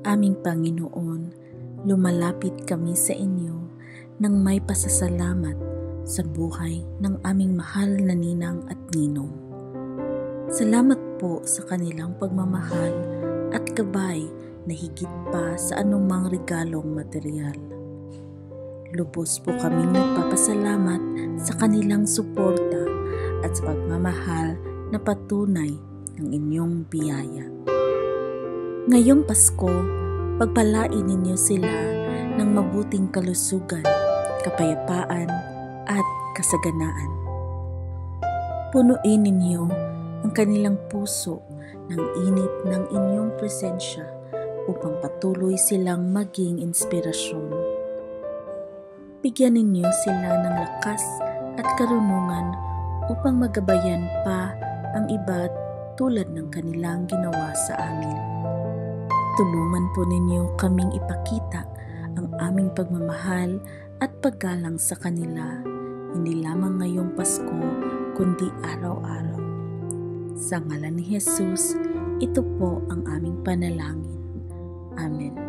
Aming Panginoon, lumalapit kami sa inyo nang may pasasalamat sa buhay ng aming mahal na ninang at ninong. Salamat po sa kanilang pagmamahal at gabay na higit pa sa anumang regalong material. Lubos po kaming nagpapasalamat sa kanilang suporta at sa pagmamahal na patunay ng inyong biyaya. Ngayong Pasko, pagpalain ninyo sila ng mabuting kalusugan, kapayapaan at kasaganaan. Punuin ninyo ang kanilang puso ng init ng inyong presensya upang patuloy silang maging inspirasyon. Bigyan ninyo sila ng lakas at karunungan upang magabayan pa ang iba tulad ng kanilang ginawa sa amin. Tulungan po ninyo kaming ipakita ang aming pagmamahal at paggalang sa kanila, hindi lamang ngayong Pasko, kundi araw-araw. Sa ngalan ni Jesus, ito po ang aming panalangin. Amen.